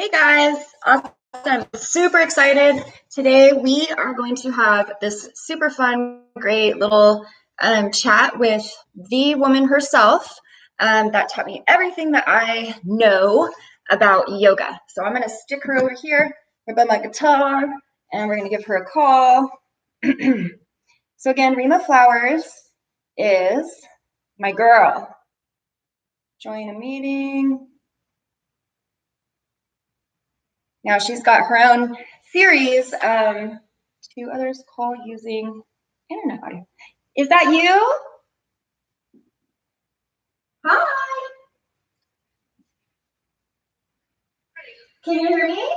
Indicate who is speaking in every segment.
Speaker 1: Hey guys, awesome. Super excited. Today we are going to have this super fun, great little chat with the woman herself that taught me everything that I know about yoga. So I'm going to stick her over here by my guitar and we're going to give her a call. So again, Rhema Flowers is my girl. Join a meeting. Now she's got her own series, two others call using internet audio. Is that you? Hi. Can you hear me?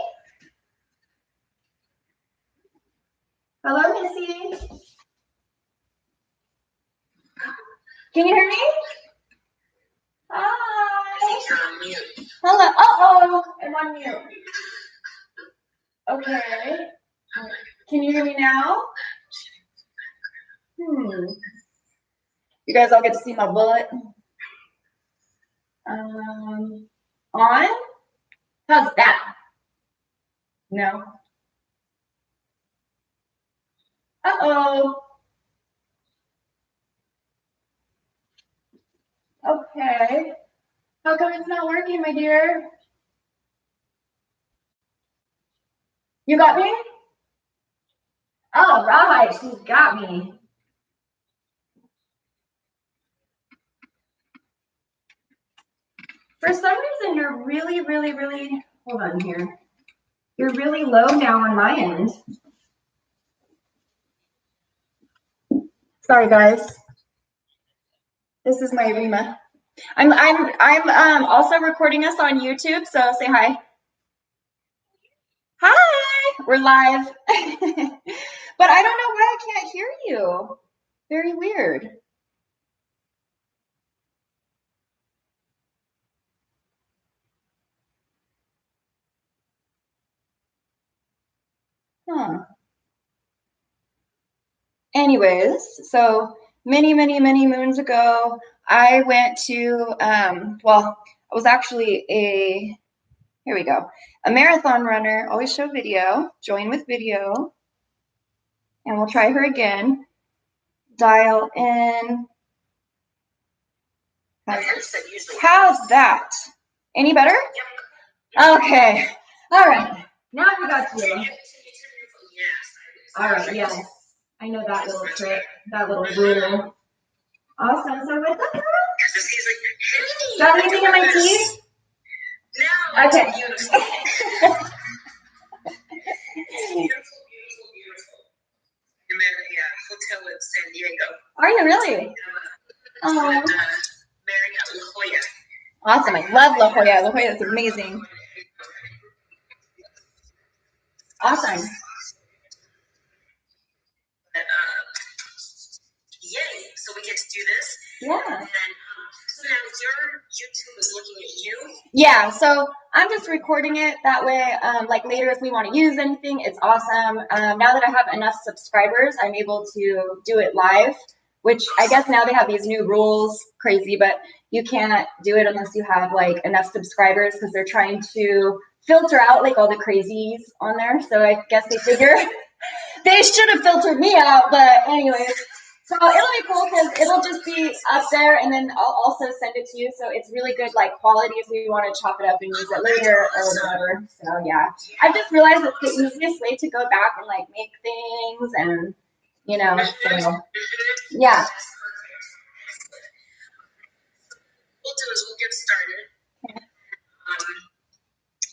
Speaker 1: Hello, Missy. Can you hear me? Hi. Hello. Uh-oh, I'm on mute. Okay. Can you hear me now? You guys all get to see my butt. On? How's that? No. Uh-oh. Okay. How come it's not working, my dear? You got me? All right, she's got me. For some reason, you're really, hold on here. You're really low now on my end. Sorry, guys. This is my Rhema. I'm also recording us on YouTube, so say hi. Hi, we're live. But I don't know why I can't hear you. Very weird. Huh. Anyways, so many moons ago, I went to, well, I was actually here we go, a marathon runner. Always show video, join with video, and we'll try her again. Dial in. How's that? Any better? Okay. All right. Now we got you. All right. Yes. I know that little trick, that little rule. Awesome. So what's up, girl? Got anything in my teeth? No. Okay. Beautiful. I'm at a hotel in San Diego. Are you really? Oh. Marriott La Jolla. Awesome. I love La Jolla. La Jolla is amazing. Awesome. Yay. So we get to do this. Yeah. And so now your YouTube is looking at you? Yeah. So I'm just recording it that way. Like later, if we want to use anything, it's awesome. Now that I have enough subscribers, I'm able to do it live, which I guess now they have these new rules, crazy, but you can't do it unless you have like enough subscribers because they're trying to filter out like all the crazies on there. So I guess they figure they should have filtered me out, but anyways. So it'll be cool because it'll just be up there and then I'll also send it to you. So it's really good like quality if we want to chop it up and use it later or whatever. So yeah, I've just realized it's the easiest way to go back and like make things and, you know, so yeah. We'll do is we'll get started.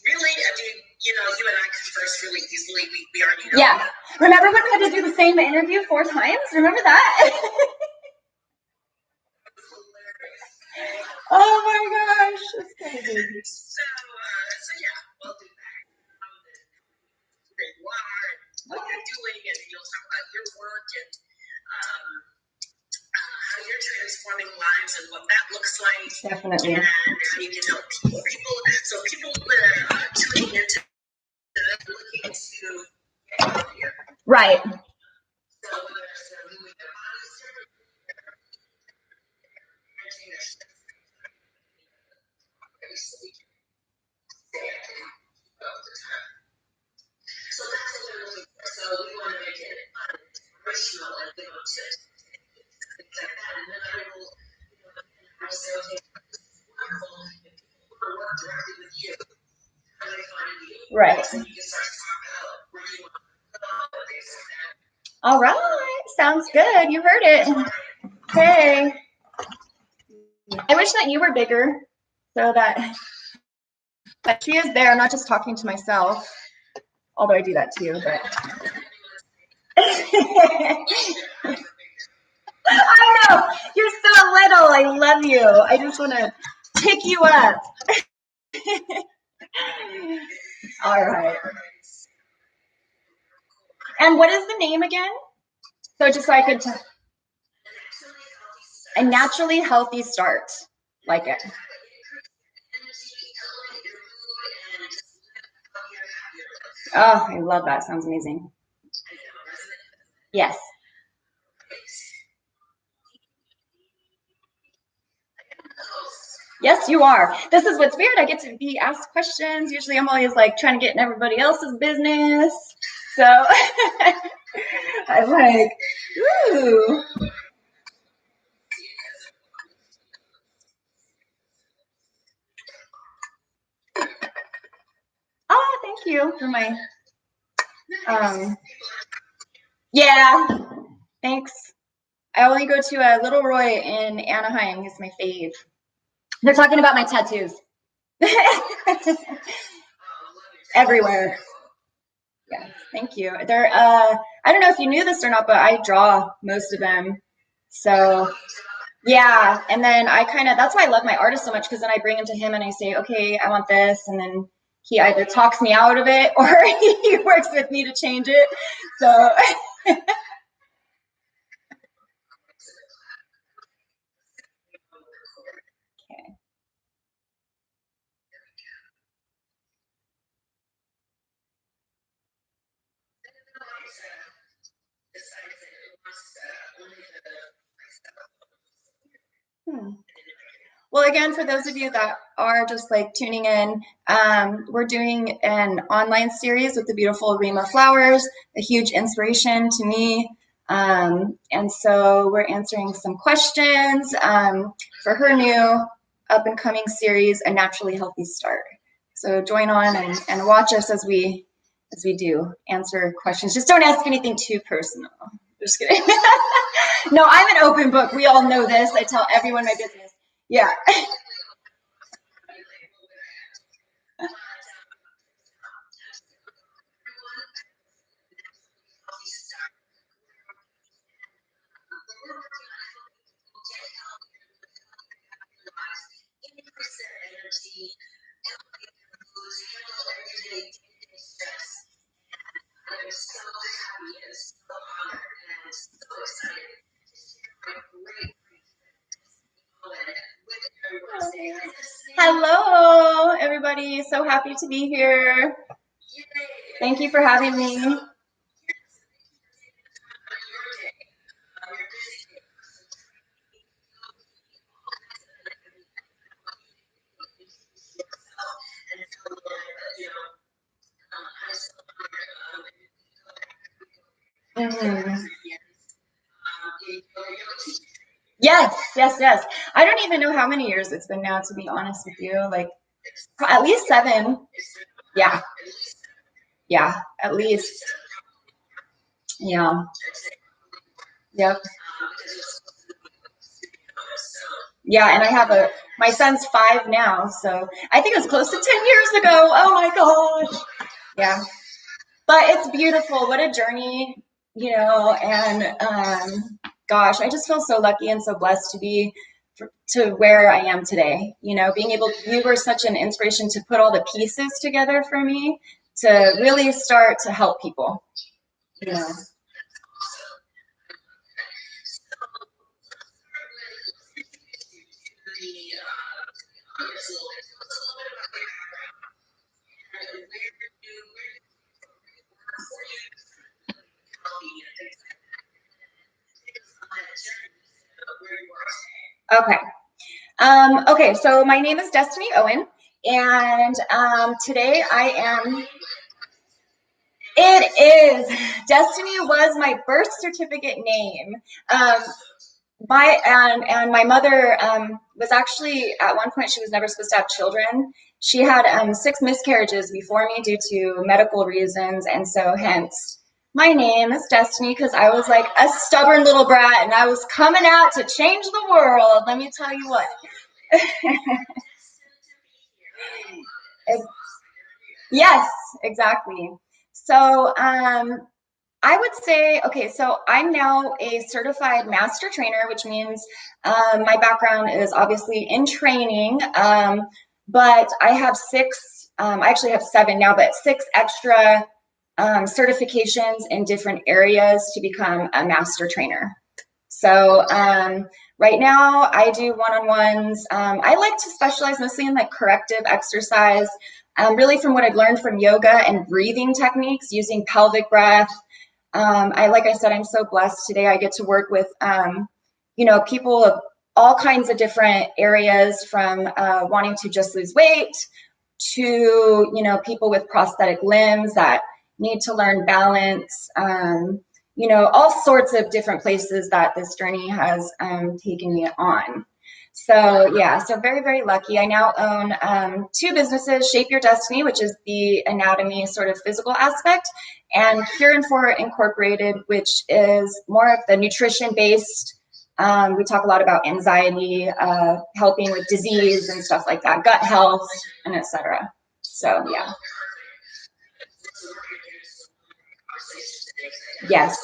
Speaker 1: Really, I mean, you know, you and I converse really easily. We already know. Yeah. Remember when we had to do the same interview 4 times? Remember that? Oh my gosh, that's crazy. So yeah, we'll do that. Where you are and what you're doing, and you'll talk about your work and how you're transforming lives and what that looks like. Definitely. And how you can help people. So people that are tuning into looking to get healthier. Right. So there's moving their bodies, Right. All right. Sounds good. You heard it. Okay. I wish that you were bigger so that she is there. I'm not just talking to myself, although I do that too. But I know. You're so little. I love you. I just want to pick you up. All right. And what is the name again? So just so I could a naturally healthy start. Like it. Oh, I love that. Sounds amazing. Yes. Yes, you are. This is what's weird. I get to be asked questions. Usually I'm always like trying to get in everybody else's business. So I'm like, ooh. Oh, thank you for my, yeah, thanks. I only go to Little Roy in Anaheim. He's my fave. They're talking about my tattoos. Everywhere. Yeah, thank you. They're I don't know if you knew this or not, but I draw most of them. So yeah, and then I kind of that's why I love my artist so much, because then I bring them to him and I say, okay, I want this, and then he either talks me out of it or he works with me to change it. So okay. Well, again, for those of you that are just like tuning in, we're doing an online series with the beautiful Rhema Flowers, a huge inspiration to me. And so we're answering some questions for her new up and coming series, A Naturally Healthy Start. So join on and watch us as we do answer questions. Just don't ask anything too personal. Just kidding. No, I'm an open book. We all know this. I tell everyone my business. Yeah. Hello, everybody. So happy to be here. Thank you for having me. Mm-hmm. Yes, yes, yes. I don't even know how many years it's been now, to be honest with you. Like at least 7. Yeah. Yeah, at least. Yeah. Yep. Yeah, and I have my son's 5 now, so I think it was close to 10 years ago. Oh my gosh. Yeah. But it's beautiful. What a journey, and gosh, I just feel so lucky and so blessed to be to where I am today. You were such an inspiration to put all the pieces together for me to really start to help people. Okay. Okay, so my name is Destiny Owen, and today I am. It is. Destiny was my birth certificate name. My mother was actually, at one point, she was never supposed to have children. She had 6 miscarriages before me due to medical reasons, and so hence my name is Destiny, because I was like a stubborn little brat, and I was coming out to change the world. Let me tell you what. Yes, exactly. So I would say, okay, so I'm now a certified master trainer, which means my background is obviously in training, but I have 6, I actually have 7 now, but 6 extra certifications in different areas to become a master trainer. So right now I do one-on-ones. I like to specialize mostly in like corrective exercise, really from what I've learned from yoga and breathing techniques using pelvic breath. Like I said, I'm so blessed today. I get to work with, people of all kinds of different areas, from wanting to just lose weight to, people with prosthetic limbs that need to learn balance, all sorts of different places that this journey has taken me on. So yeah, so very, very lucky. I now own 2 businesses, Shape Your Destiny, which is the anatomy sort of physical aspect, and Cure and For Incorporated, which is more of the nutrition-based. We talk a lot about anxiety, helping with disease and stuff like that, gut health, and etc. So yeah. Yes.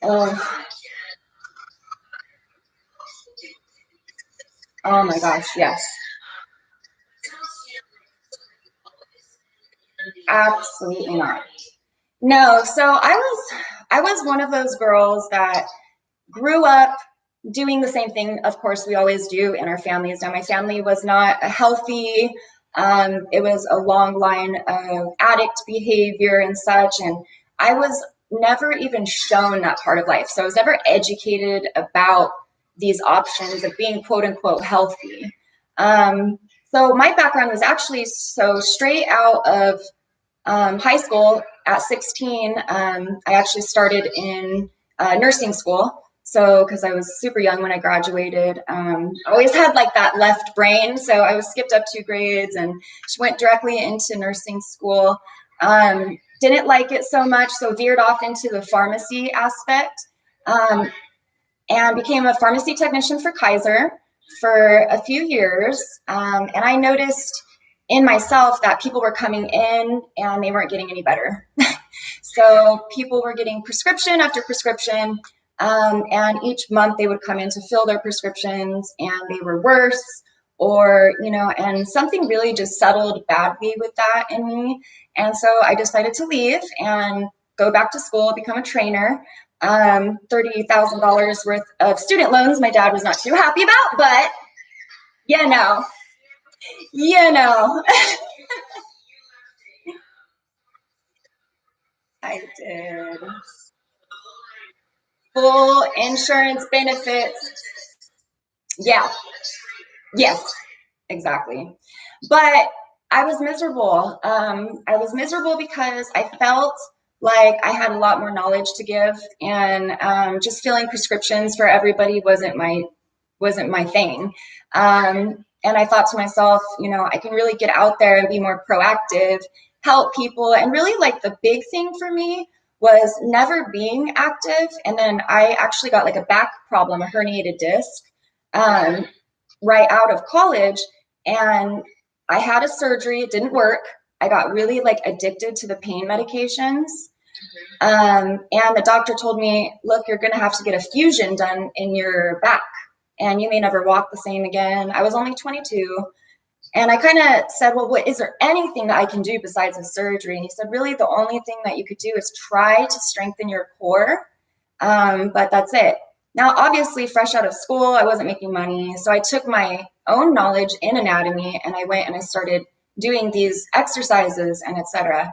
Speaker 1: Oh my gosh, yes. Absolutely not. No, so I was one of those girls that grew up doing the same thing. Of course, we always do in our families. Now, my family was not healthy. It was a long line of addict behavior and such, and I was never even shown that part of life. So I was never educated about these options of being quote unquote healthy. So my background was actually so straight out of high school at 16. I actually started in nursing school. So, because I was super young when I graduated, I always had like that left brain. So I was skipped up 2 grades and went directly into nursing school. Didn't like it so much, so veered off into the pharmacy aspect, and became a pharmacy technician for Kaiser for a few years. And I noticed in myself that people were coming in and they weren't getting any better. So people were getting prescription after prescription, and each month they would come in to fill their prescriptions and they were worse, or, and something really just settled badly with that in me. And so I decided to leave and go back to school, become a trainer. $30,000 worth of student loans my dad was not too happy about, but you know. I did. Full insurance benefits. Yeah. Yes, exactly. But I was miserable. I was miserable because I felt like I had a lot more knowledge to give, and just filling prescriptions for everybody wasn't my thing. And I thought to myself, I can really get out there and be more proactive, help people. And really, like, the big thing for me was never being active. And then I actually got like a back problem, a herniated disc, right out of college. And I had a surgery. It didn't work. I got really like addicted to the pain medications. And the doctor told me, look, you're going to have to get a fusion done in your back, and you may never walk the same again. I was only 22. And I kind of said, well, is there anything that I can do besides the surgery? And he said, really, the only thing that you could do is try to strengthen your core. But that's it. Now, obviously, fresh out of school, I wasn't making money. So I took my own knowledge in anatomy and I went and I started doing these exercises and etc.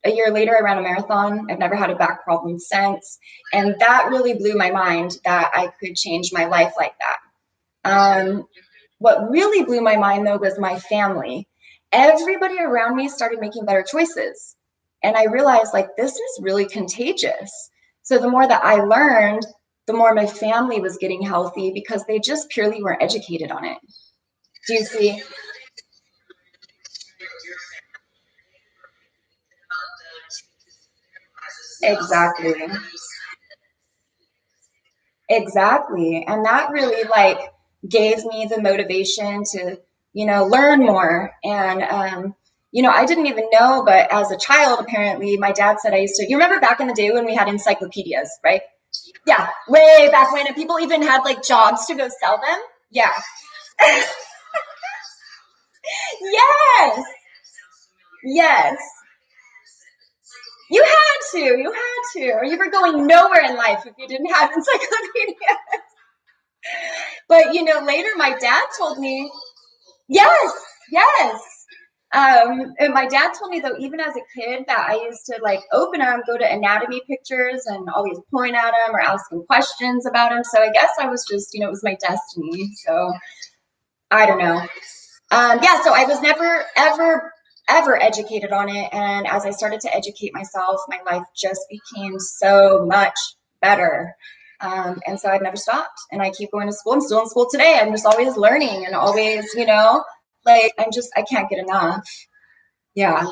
Speaker 1: A year later, I ran a marathon. I've never had a back problem since. And that really blew my mind that I could change my life like that. What really blew my mind, though, was my family. Everybody around me started making better choices. And I realized, like, this is really contagious. So the more that I learned, the more my family was getting healthy because they just purely weren't educated on it. Do you see? Exactly. Exactly. And that really like gave me the motivation to, learn more. And, I didn't even know, but as a child, apparently my dad said you remember back in the day when we had encyclopedias, right? Yeah. Way back when, and people even had like jobs to go sell them. Yeah. Yes. Yes. You had to, or you were going nowhere in life if you didn't have encyclopedia. But later my dad told me, yes, yes. And my dad told me though, even as a kid, that I used to like open them, go to anatomy pictures, and always point at them or ask him questions about them. So I guess I was just, it was my destiny. So I don't know. Yeah, so I was never, ever educated on it. And as I started to educate myself, my life just became so much better. And so I've never stopped. And I keep going to school. I'm still in school today. I'm just always learning and always, like I can't get enough. Yeah.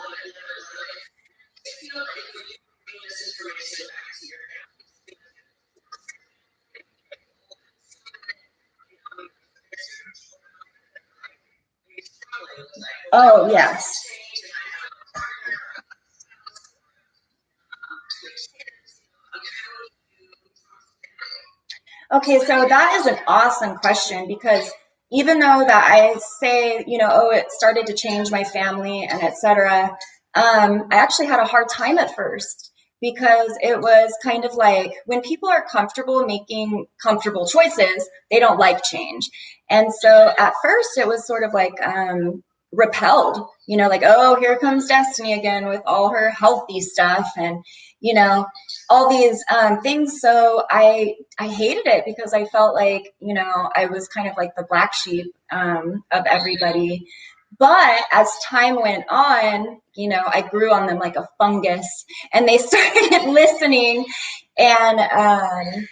Speaker 1: Oh, yes. Okay, so that is an awesome question because even though that I say, oh, it started to change my family and etc., I actually had a hard time at first because it was kind of like when people are comfortable making comfortable choices, they don't like change. And so at first it was sort of like repelled, like, oh, here comes Destiny again with all her healthy stuff and, all these things. So I hated it because I felt like, I was kind of like the black sheep of everybody. But as time went on, I grew on them like a fungus and they started listening and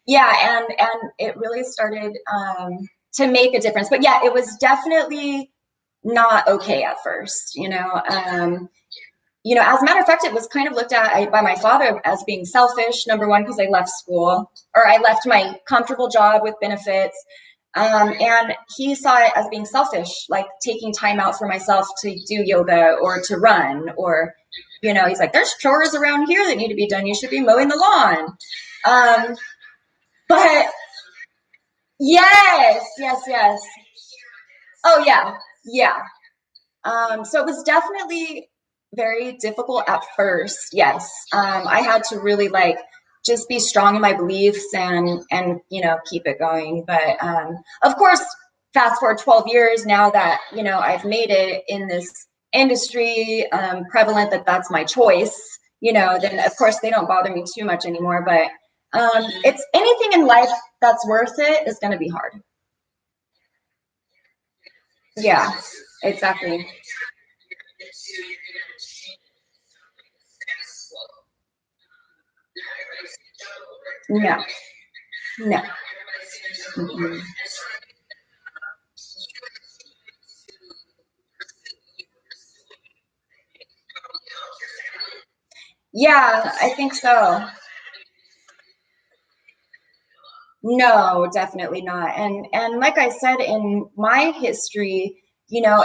Speaker 1: yeah, and it really started to make a difference. But yeah, it was definitely not okay at first, as a matter of fact, it was kind of looked at by my father as being selfish, number one, because I left school or I left my comfortable job with benefits. And he saw it as being selfish, like taking time out for myself to do yoga or to run or, he's like, there's chores around here that need to be done. You should be mowing the lawn. But yes, yes, yes. Oh, yeah. Yeah. So it was definitely very difficult at first. Yes. I had to really like just be strong in my beliefs and keep it going. But of course, fast forward 12 years now that, I've made it in this industry, prevalent that that's my choice, then of course they don't bother me too much anymore. But it's anything in life that's worth it is going to be hard. Yeah, exactly. No, no. Mhm. Yeah, I think so. No, definitely not. And like I said, in my history,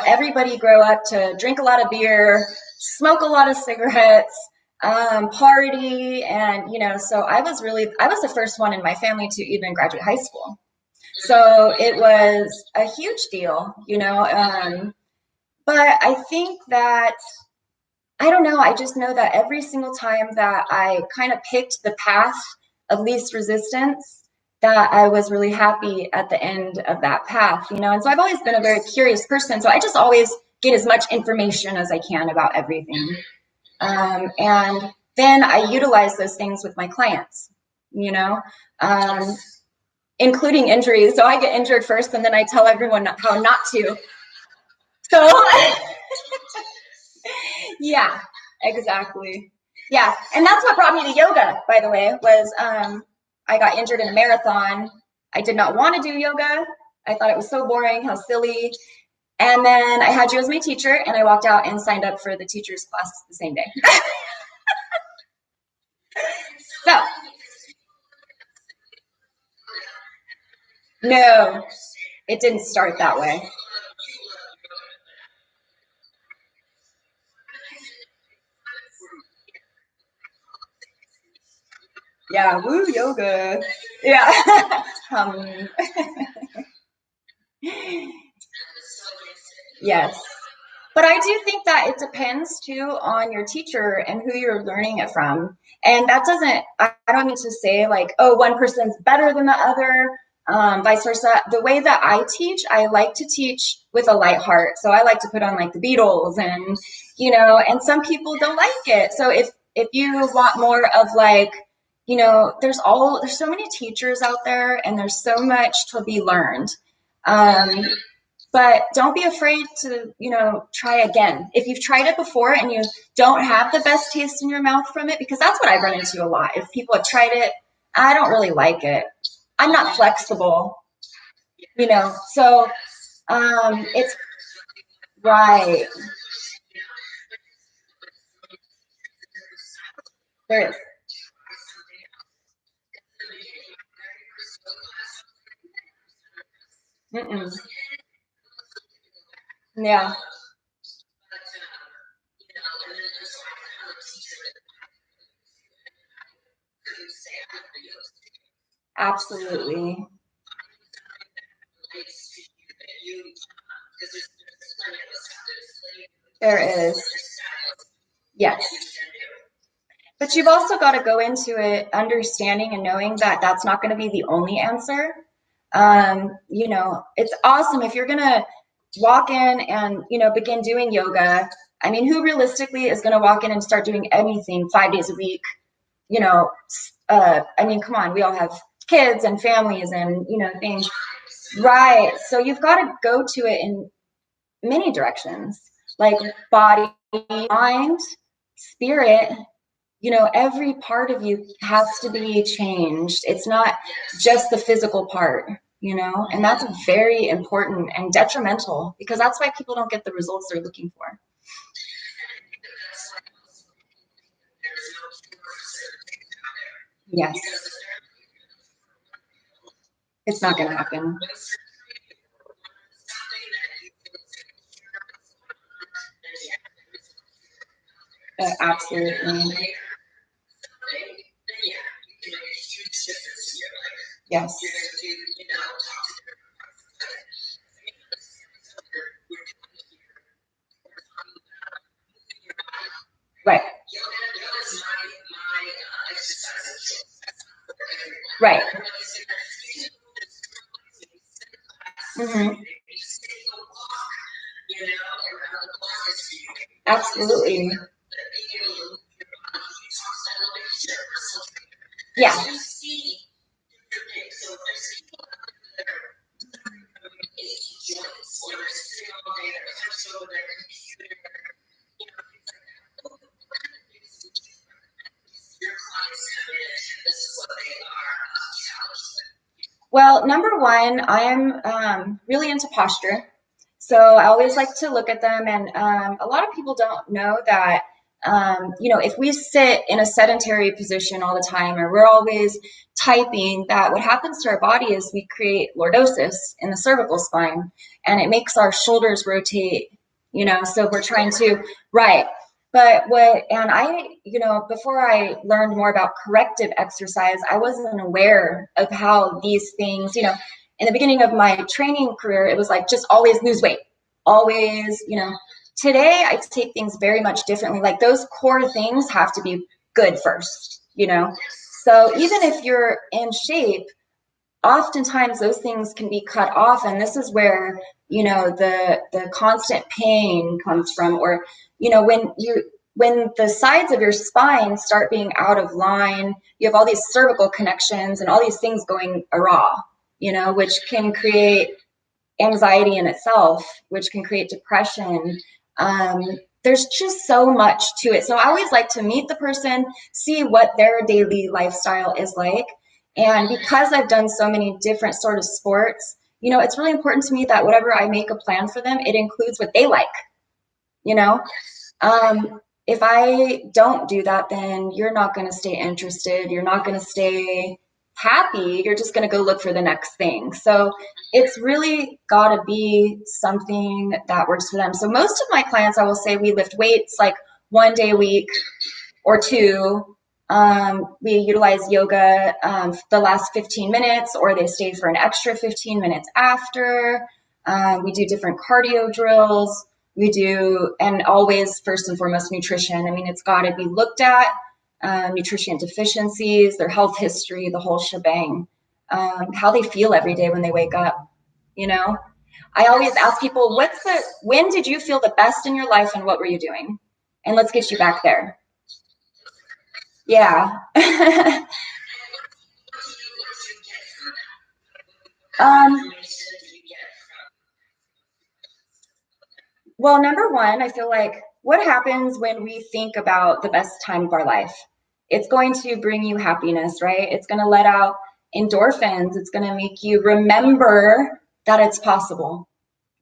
Speaker 1: everybody grew up to drink a lot of beer, smoke a lot of cigarettes, party, and so I was the first one in my family to even graduate high school. So it was a huge deal, but I think that I don't know. I just know that every single time that I kind of picked the path of least resistance, that I was really happy at the end of that path, And so I've always been a very curious person. So I just always get as much information as I can about everything. And then I utilize those things with my clients, you know, um, including injuries. So I get injured first and then I tell everyone how not to. So yeah, exactly. Yeah, and that's what brought me to yoga, by the way, was I got injured in a marathon. I did not want to do yoga. I thought it was so boring, how silly. And then I had you as my teacher, and I walked out and signed up for the teacher's class the same day. So, no, it didn't start that way. Yeah, woo, yoga. Yeah. Yes. But I do think that it depends too on your teacher and who you're learning it from. And that doesn't, I don't mean to say like, oh, one person's better than the other, vice versa. The way that I teach, I like to teach with a light heart. So I like to put on like the Beatles and, and some people don't like it. So if you want more of like, there's so many teachers out there and there's so much to be learned. But don't be afraid to, try again. If you've tried it before and you don't have the best taste in your mouth from it, because that's what I run into a lot. If people have tried it, I don't really like it. I'm not flexible, so it's right. There is. Mm-mm. Yeah, absolutely. There is. Yes. But you've also got to go into it understanding and knowing that that's not going to be the only answer. It's awesome if you're going to walk in and, begin doing yoga. I mean, who realistically is going to walk in and start doing anything 5 days a week? I mean, come on, we all have kids and families and, things. Right. So you've got to go to it in many directions, like body, mind, spirit. Every part of you has to be changed. It's not just the physical part, and that's very important and detrimental because that's why people don't get the results they're looking for. Yes, it's not going to happen. Absolutely. Yes. Right. Right. Mm-hmm. Absolutely. Yeah. Well, number one, I am really into posture. So I always like to look at them, and a lot of people don't know that, if we sit in a sedentary position all the time, or we're always typing, that what happens to our body is we create lordosis in the cervical spine, and it makes our shoulders rotate. So we're trying to, right. But before I learned more about corrective exercise, I wasn't aware of how these things, in the beginning of my training career, it was like just always lose weight, always, Today I take things very much differently. Like those core things have to be good first. So even if you're in shape, oftentimes those things can be cut off, and this is where the constant pain comes from, or when the sides of your spine start being out of line, you have all these cervical connections and all these things going awry, which can create anxiety in itself, which can create depression. There's just so much to it. So I always like to meet the person, see what their daily lifestyle is like, And because I've done so many different sort of sports, you know, it's really important to me that whatever I make a plan for them, it includes what they like, you know? If I don't do that, then you're not going to stay interested. You're not going to stay happy. You're just going to go look for the next thing. So it's really got to be something that works for them. So most of my clients, I will say, we lift weights like 1 day a week or two. We utilize yoga the last 15 minutes, or they stay for an extra 15 minutes after. We do different cardio drills. We do, and always first and foremost, nutrition. I mean, it's got to be looked at, nutrient deficiencies, their health history, the whole shebang, how they feel every day when they wake up, you know? I always ask people, when did you feel the best in your life and what were you doing? And let's get you back there. Yeah. Well, number one, I feel like what happens when we think about the best time of our life? It's going to bring you happiness, right? It's going to let out endorphins. It's going to make you remember that it's possible,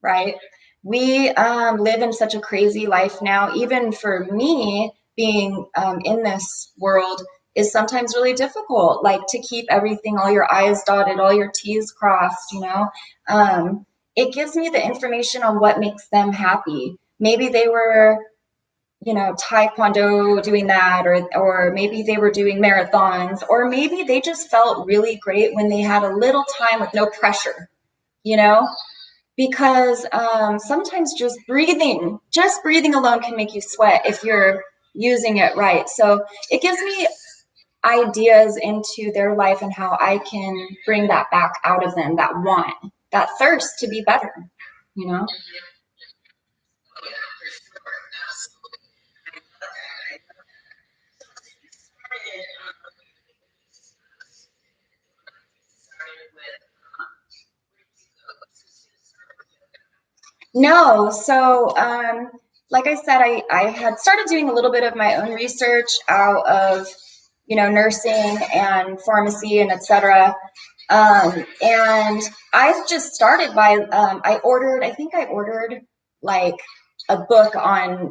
Speaker 1: right? We live in such a crazy life now. Even for me, being in this world is sometimes really difficult, like to keep everything, all your I's dotted, all your T's crossed, you know? It gives me the information on what makes them happy. Maybe they were, you know, taekwondo doing that, or maybe they were doing marathons, or maybe they just felt really great when they had a little time with no pressure, you know? Because sometimes just breathing alone can make you sweat if you're using it right. So it gives me ideas into their life and how I can bring that back out of them, that want, that thirst to be better, you know? No, so like I said, I had started doing a little bit of my own research out of, you know, nursing and pharmacy and etc. And I just started by I think I ordered like a book on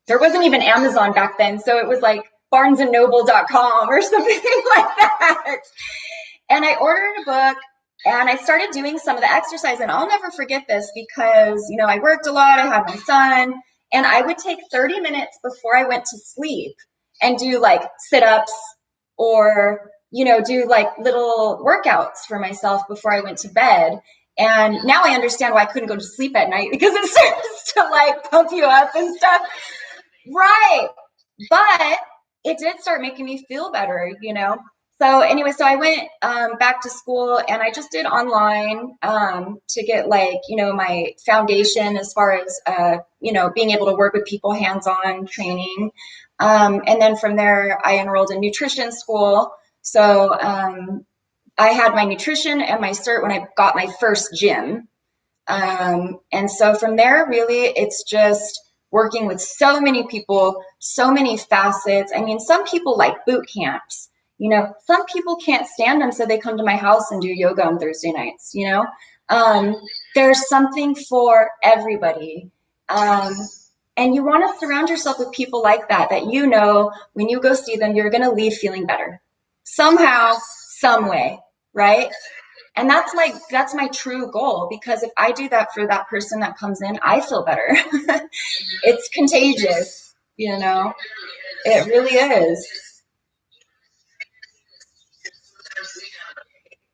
Speaker 1: there wasn't even Amazon back then, so it was like barnesandnoble.com or something like that. And I ordered a book and I started doing some of the exercise. And I'll never forget this because, you know, I worked a lot, I had my son, and I would take 30 minutes before I went to sleep and do like sit-ups or, you know, do like little workouts for myself before I went to bed. And now I understand why I couldn't go to sleep at night, because it starts to like pump you up and stuff. Right. But it did start making me feel better, you know? So anyway, so I went back to school and I just did online to get like, you know, my foundation as far as, you know, being able to work with people, hands-on training. And then from there, I enrolled in nutrition school. So I had my nutrition and my cert when I got my first gym. And so from there, really, it's just working with so many people, so many facets. I mean, some people like boot camps. You know, some people can't stand them, so they come to my house and do yoga on Thursday nights, you know. There's something for everybody. And you want to surround yourself with people like that, that you know, when you go see them, you're going to leave feeling better. Somehow, some way, right? And that's my true goal, because if I do that for that person that comes in, I feel better. It's contagious, you know. It really is.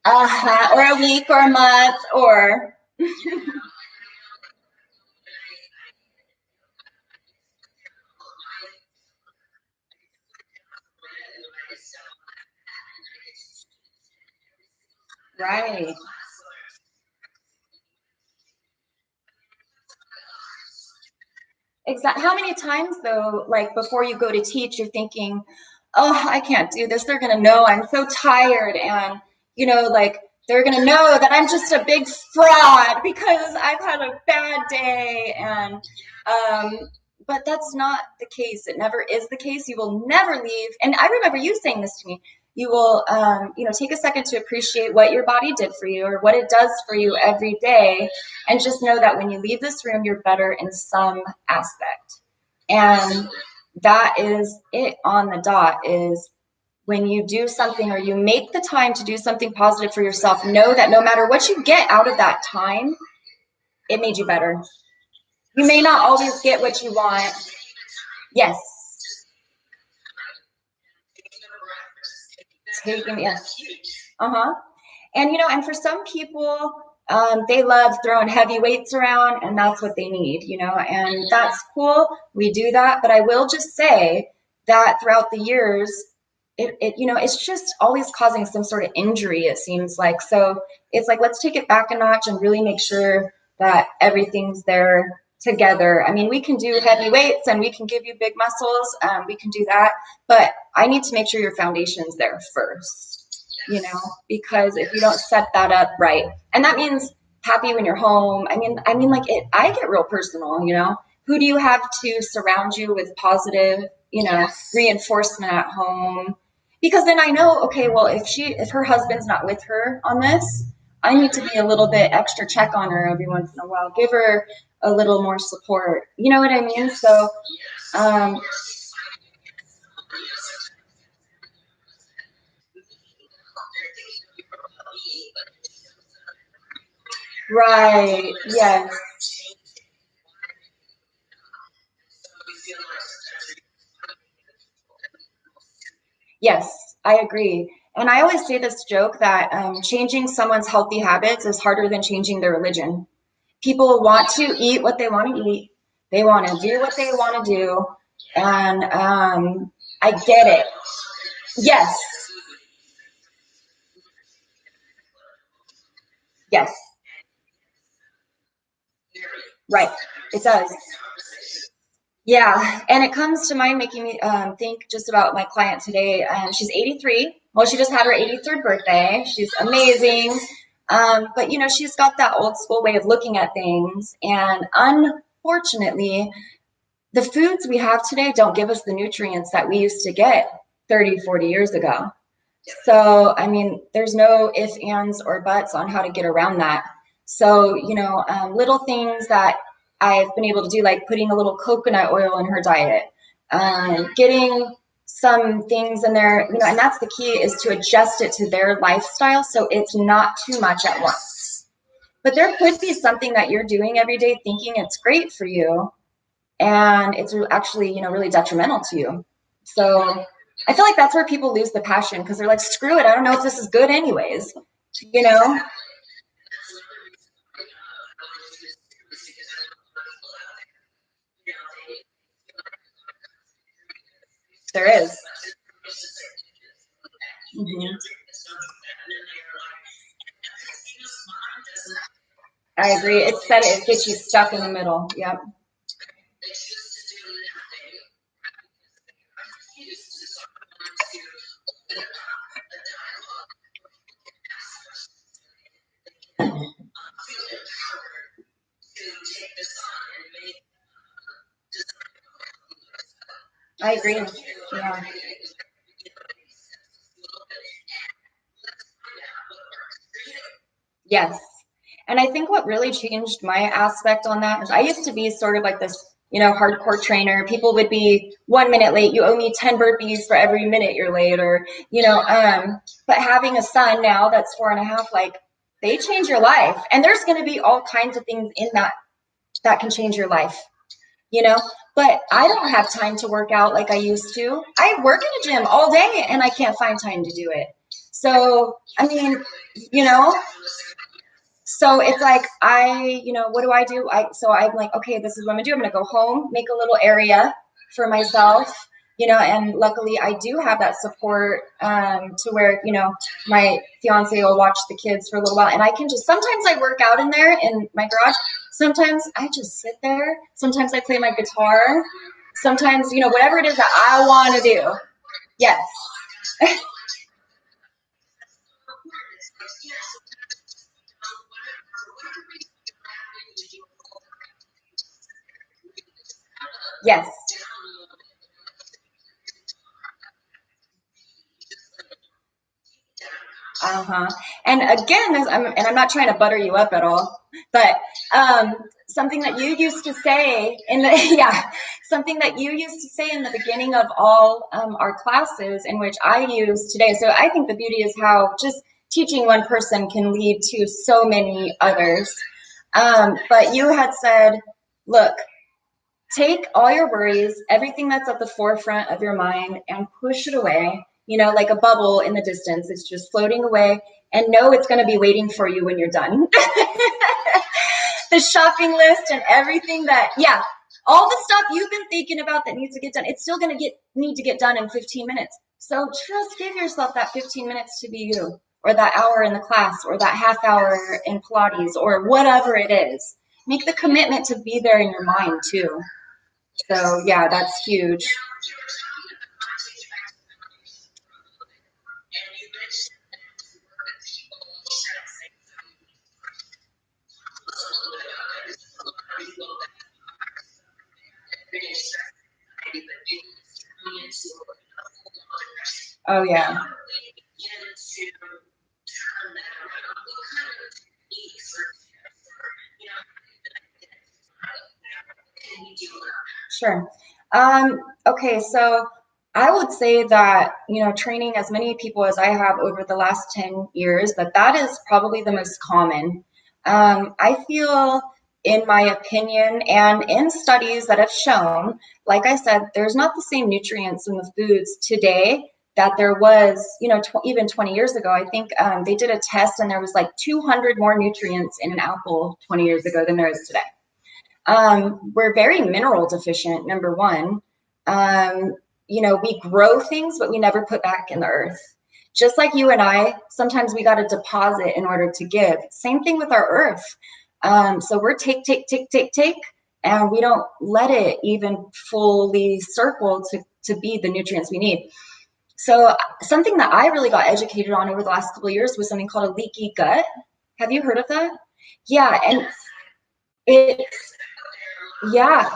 Speaker 1: Or a week or a month or right. Exactly. How many times though, like before you go to teach, you're thinking, oh, I can't do this. They're going to know I'm so tired. And, you know, like they're going to know that I'm just a big fraud because I've had a bad day. And, but that's not the case. It never is the case. You will never leave. And I remember you saying this to me. you will, take a second to appreciate what your body did for you or what it does for you every day. And just know that when you leave this room, you're better in some aspect. And that is it on the dot. Is when you do something or you make the time to do something positive for yourself, know that no matter what you get out of that time, it made you better. You may not always get what you want. Yes. Yes. And, and for some people, they love throwing heavy weights around, and that's what they need, and that's cool. We do that. But I will just say that throughout the years, it's just always causing some sort of injury, it seems like. So it's like, let's take it back a notch and really make sure that everything's there together. I mean, we can do heavy weights and we can give you big muscles. We can do that. But I need to make sure your foundation's there first. Because if you don't set that up right, and that means happy when you're home. I mean, I get real personal, who do you have to surround you with positive, reinforcement at home? Because then I know, okay, well, if her husband's not with her on this, I need to be a little bit extra check on her every once in a while, give her a little more support. You know what I mean? So, right. Yes. Yes, I agree. And I always say this joke that changing someone's healthy habits is harder than changing their religion. People want to eat what they want to eat. They want to do what they want to do. And I get it. Yes. Yes. Right. It does. Yeah, and it comes to mind making me think just about my client today. She's 83. Well, she just had her 83rd birthday. She's amazing. But, she's got that old school way of looking at things. And unfortunately, the foods we have today don't give us the nutrients that we used to get 30, 40 years ago. So, I mean, there's no ifs, ands, or buts on how to get around that. So, little things that I've been able to do, like putting a little coconut oil in her diet, getting some things in there, and that's the key, is to adjust it to their lifestyle so it's not too much at once. But there could be something that you're doing every day thinking it's great for you, and it's actually, really detrimental to you. So I feel like that's where people lose the passion, because they're like, screw it, I don't know if this is good anyways. You know? There is. Mhm. I agree. It gets you stuck in the middle. Yep. I agree. Yeah. Yes. And I think what really changed my aspect on that is I used to be sort of like this, hardcore trainer. People would be 1 minute late. You owe me 10 burpees for every minute you're late, or, but having a son now that's 4.5, like, they change your life. And there's going to be all kinds of things in that can change your life, but I don't have time to work out like I used to. I work in a gym all day and I can't find time to do it. So, I mean, you know, so it's like what do I do? So I'm like, okay, this is what I'm gonna do. I'm gonna go home, make a little area for myself, and luckily I do have that support to where, my fiance will watch the kids for a little while, and I can just, sometimes I work out in there in my garage. Sometimes I just sit there. Sometimes I play my guitar. Sometimes, whatever it is that I want to do. Yes. Yes. And again, I'm not trying to butter you up at all, but something that you used to say in the something that you used to say in the beginning of all our classes, in which I use today. So I think the beauty is how just teaching one person can lead to so many others. But you had said, look, take all your worries, everything that's at the forefront of your mind, and push it away, like a bubble in the distance. It's just floating away, and know it's going to be waiting for you when you're done. The shopping list and everything all the stuff you've been thinking about that needs to get done, it's still going to need to get done in 15 minutes. So just give yourself that 15 minutes to be you, or that hour in the class, or that half hour in Pilates, or whatever it is. Make the commitment to be there in your mind too. So yeah, that's huge. Oh yeah. Sure. Okay, so I would say that, training as many people as I have over the last 10 years, that is probably the most common. I feel, in my opinion, and in studies that have shown, like I said, there's not the same nutrients in the foods today that there was, even 20 years ago. I think they did a test and there was like 200 more nutrients in an apple 20 years ago than there is today. We're very mineral deficient, number one. We grow things, but we never put back in the earth. Just like you and I, sometimes we got to deposit in order to give. Same thing with our earth. So we're take, and we don't let it even fully circle to be the nutrients we need. So something that I really got educated on over the last couple of years was something called a leaky gut. Have you heard of that? Yeah, and yeah.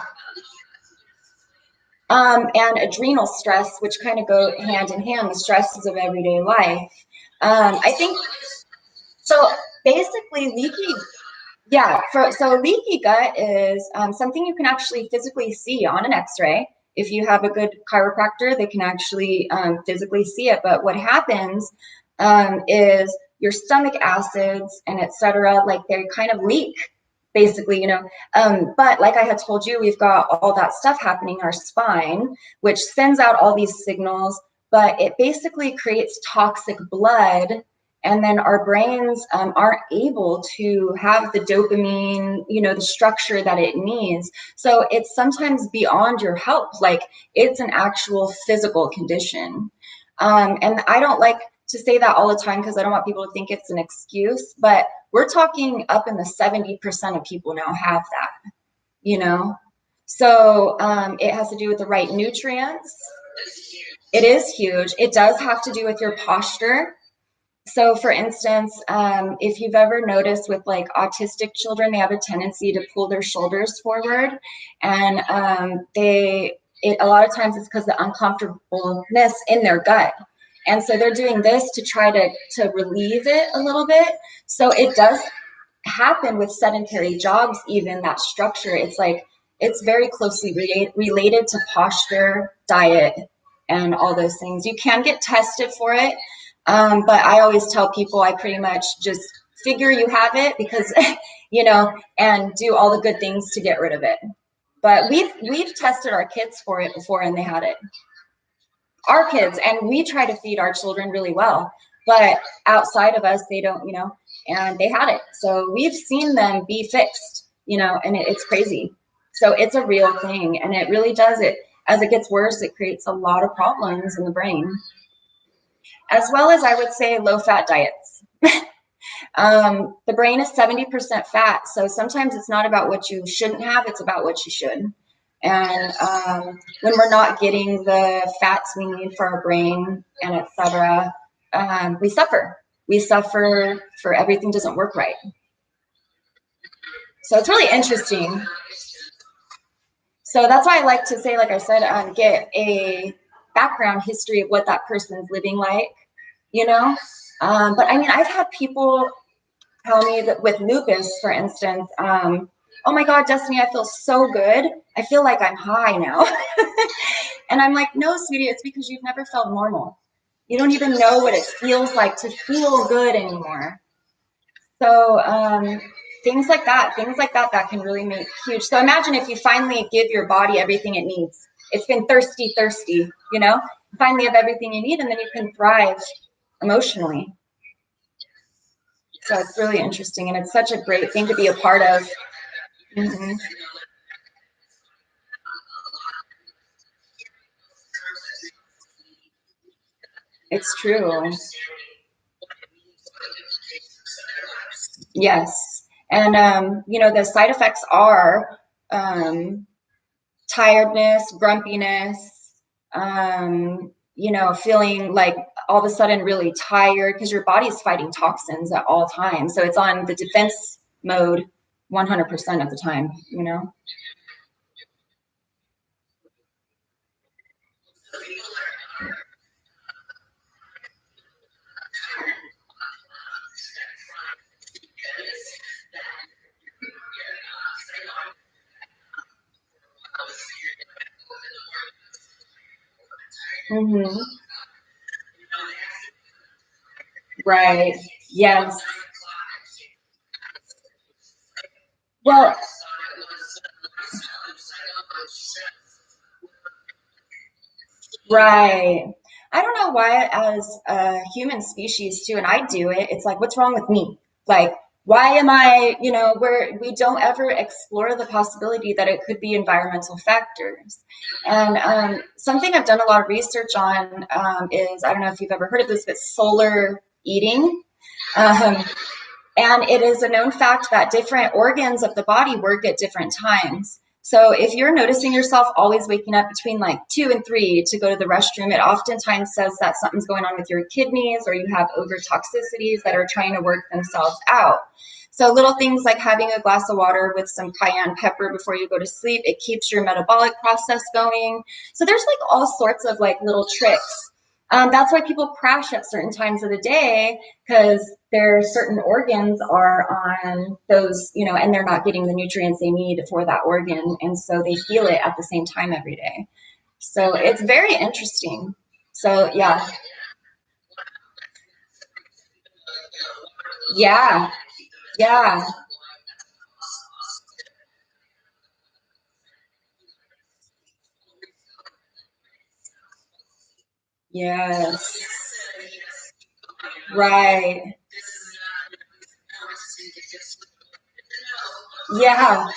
Speaker 1: And adrenal stress, which kind of go hand in hand with stresses of everyday life. I think so. Basically, leaky gut is something you can actually physically see on an X-ray. If you have a good chiropractor, they can actually physically see it. But what happens is your stomach acids and etc., like they kind of leak, basically, but like I had told you, we've got all that stuff happening in our spine, which sends out all these signals, but it basically creates toxic blood. And then our brains aren't able to have the dopamine, the structure that it needs. So it's sometimes beyond your health. Like it's an actual physical condition. And I don't like to say that all the time because I don't want people to think it's an excuse, but we're talking up in the 70% of people now have that, So it has to do with the right nutrients. It is huge. It does have to do with your posture. So for instance, if you've ever noticed with like autistic children, they have a tendency to pull their shoulders forward, and a lot of times it's because of the uncomfortableness in their gut. And so they're doing this to try to relieve it a little bit. So it does happen with sedentary jobs, even that structure. It's like, it's very closely related to posture, diet, and all those things. You can get tested for it. But I always tell people I pretty much just figure you have it because, and do all the good things to get rid of it. But we've tested our kids for it before and they had it. Our kids, and we try to feed our children really well, but outside of us, they don't, and they had it. So we've seen them be fixed, and it's crazy. So it's a real thing, and it really does it. As it gets worse, it creates a lot of problems in the brain, as well as, I would say, low-fat diets. The brain is 70% fat, so sometimes it's not about what you shouldn't have, it's about what you should. And when we're not getting the fats we need for our brain and etc., we suffer. We suffer for everything doesn't work right. So it's really interesting. So that's why I like to say, like I said, get a background history of what that person's living like, But I mean, I've had people tell me that with lupus, for instance, oh my God, Destiny, I feel so good. I feel like I'm high now. And I'm like, no, sweetie, it's because you've never felt normal. You don't even know what it feels like to feel good anymore. So things like that that can really make huge. So imagine if you finally give your body everything it needs. It's been thirsty, you know, finally have everything you need, and then you can thrive emotionally. So it's really interesting, and it's such a great thing to be a part of. Mm-hmm. It's true. Yes. And, you know, the side effects are tiredness, grumpiness, you know, feeling like all of a sudden really tired because your body's fighting toxins at all times. So it's on the defense mode 100% of the time, you know? Mm-hmm. Right. Yes. Well, right. I don't know why, as a human species too, and I do it, it's like, what's wrong with me? Like, why am I, you know, where we don't ever explore the possibility that it could be environmental factors. And something I've done a lot of research on is, I don't know if you've ever heard of this, but solar eating. Um, and it is a known fact that different organs of the body work at different times. So if you're noticing yourself always waking up between like 2 and 3 to go to the restroom, it oftentimes says that something's going on with your kidneys or you have over toxicities that are trying to work themselves out. So little things like having a glass of water with some cayenne pepper before you go to sleep, it keeps your metabolic process going. So there's like all sorts of like little tricks. That's why people crash at certain times of the day, because their certain organs are on those, you know, and they're not getting the nutrients they need for that organ. And so they feel it at the same time every day. So it's very interesting. So yeah. Yeah. Yeah. Yes. Right. Yeah.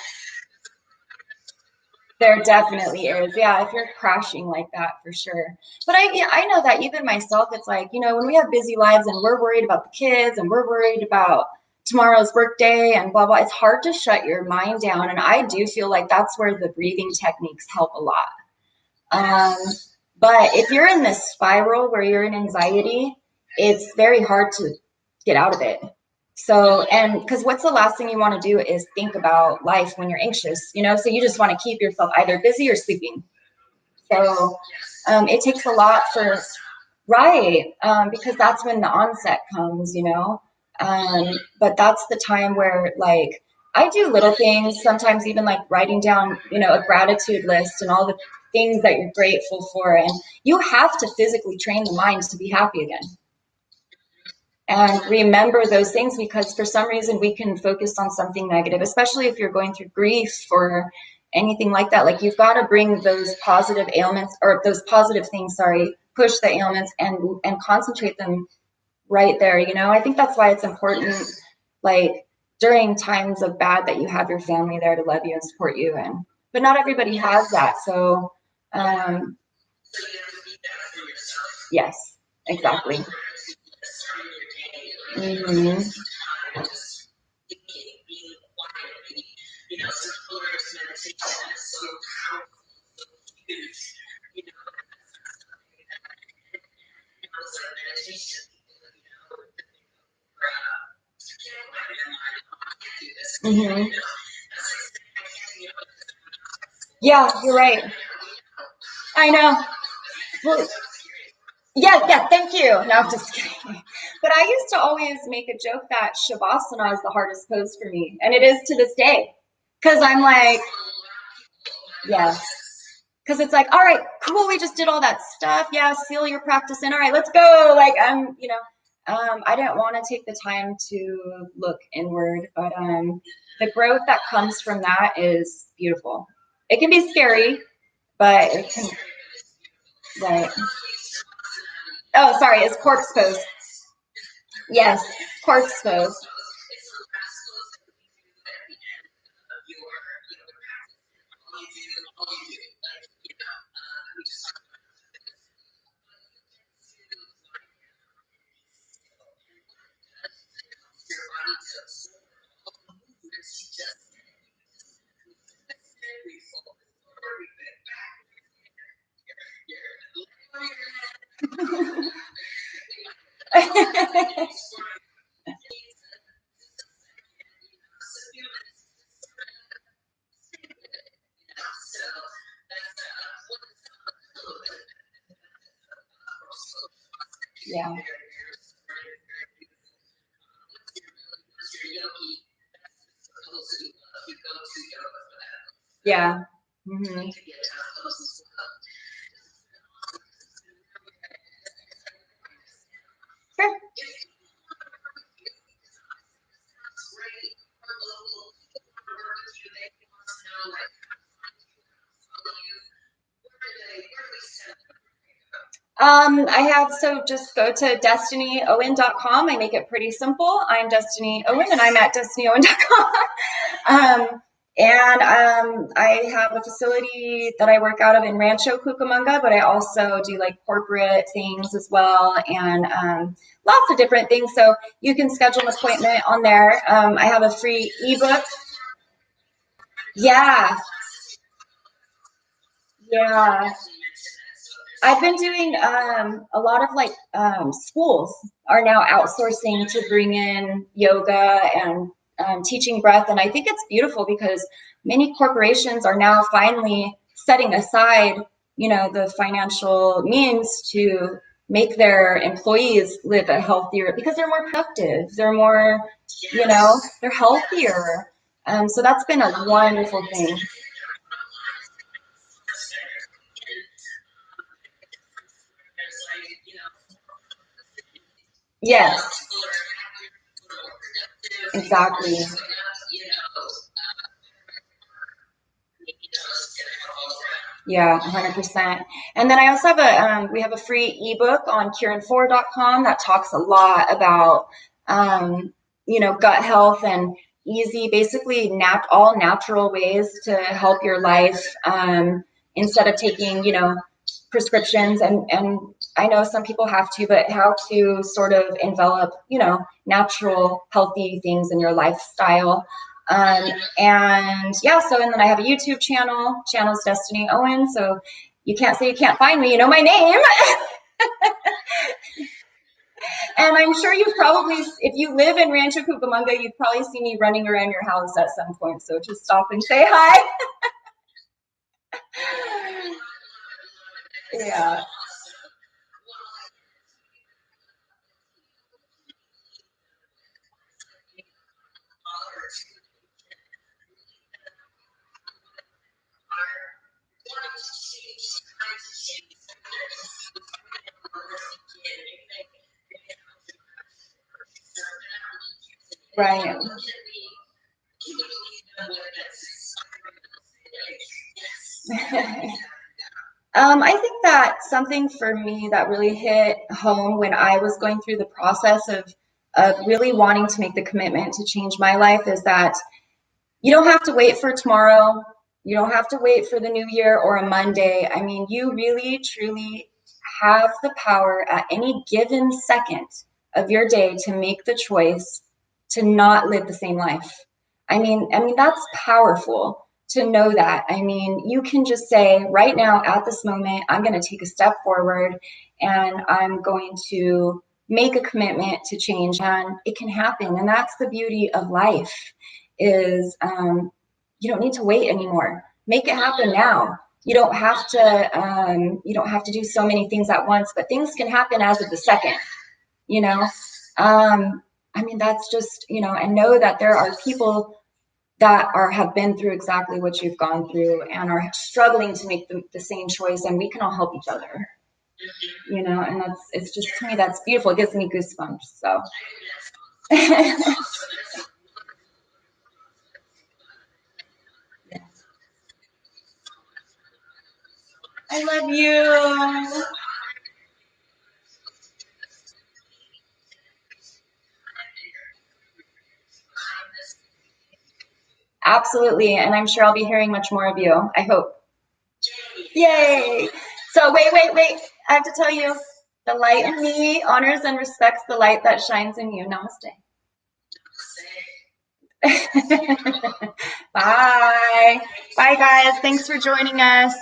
Speaker 1: There definitely is. Yeah, if you're crashing like that, for sure. But yeah, I know that even myself, it's like, you know, when we have busy lives and we're worried about the kids and we're worried about tomorrow's work day and blah, blah, it's hard to shut your mind down. And I do feel like that's where the breathing techniques help a lot. Um, but if you're in this spiral where you're in anxiety, it's very hard to get out of it. So, and because what's the last thing you want to do is think about life when you're anxious, you know? So you just want to keep yourself either busy or sleeping. So it takes a lot for, right, because that's when the onset comes, you know? But that's the time where, like, I do little things, sometimes even like writing down, you know, a gratitude list and all the things that you're grateful for. And you have to physically train the mind to be happy again and remember those things, because for some reason we can focus on something negative, especially if you're going through grief or anything like that. Like, you've got to bring those positive ailments, or those positive things, sorry, push the ailments and concentrate them right there. You know, I think that's why it's important, like during times of bad, that you have your family there to love you and support you. And but not everybody has that. So um yes, exactly. Hmm. Hmm. Yeah, you're right. I know. Well, yeah, yeah, thank you. No, I'm just kidding. But I used to always make a joke that Shavasana is the hardest pose for me. And it is to this day. Because I'm like, yes. Because it's like, all right, cool, we just did all that stuff. Yeah, seal your practice in. All right, let's go. Like, I didn't want to take the time to look inward, but the growth that comes from that is beautiful. It can be scary, but it can, right. Oh, sorry, it's corpse pose. Yes, corpse pose. Yeah. Yeah. Mm-hmm. Sure. I have, so just go to destinyowen.com. I make it pretty simple. I'm Destiny Owen and I'm at destinyowen.com. I have a facility that I work out of in Rancho Cucamonga, but I also do like corporate things as well, and lots of different things. So you can schedule an appointment on there. I have a free ebook. Yeah, yeah. I've been doing a lot of like schools are now outsourcing to bring in yoga and teaching breath. And I think it's beautiful because many corporations are now finally setting aside, the financial means to make their employees live a healthier, because they're more productive, they're more, they're healthier. So that's been a wonderful thing. Yes, exactly. Yeah, 100%. And then I also have we have a free ebook on cureand4.com that talks a lot about, gut health and easy, basically all natural ways to help your life, instead of taking, prescriptions. And I know some people have to, but how to sort of envelop, natural, healthy things in your lifestyle. And yeah, so, and then I have a YouTube channel's Destiny Owen. So you can't say you can't find me, you know my name. And I'm sure you've probably, if you live in Rancho Cucamonga, you've probably seen me running around your house at some point. So just stop and say hi. Yeah. Right. I think that something for me that really hit home when I was going through the process of really wanting to make the commitment to change my life is that you don't have to wait for tomorrow. You don't have to wait for the new year or a Monday. I mean, you really, truly have the power at any given second of your day to make the choice to not live the same life. I mean that's powerful to know that. I mean, you can just say right now at this moment, I'm going to take a step forward and I'm going to make a commitment to change, and it can happen. And that's the beauty of life is you don't need to wait anymore. Make it happen now. You don't have to do so many things at once, but things can happen as of the second, you know? I mean, that's just, and know that there are people that have been through exactly what you've gone through and are struggling to make the same choice, and we can all help each other, and it's just, to me, that's beautiful. It gives me goosebumps. So. I love you. Absolutely. And I'm sure I'll be hearing much more of you. I hope. Yay. So wait. I have to tell you, the light in me honors and respects the light that shines in you. Namaste. Bye. Bye, guys. Thanks for joining us.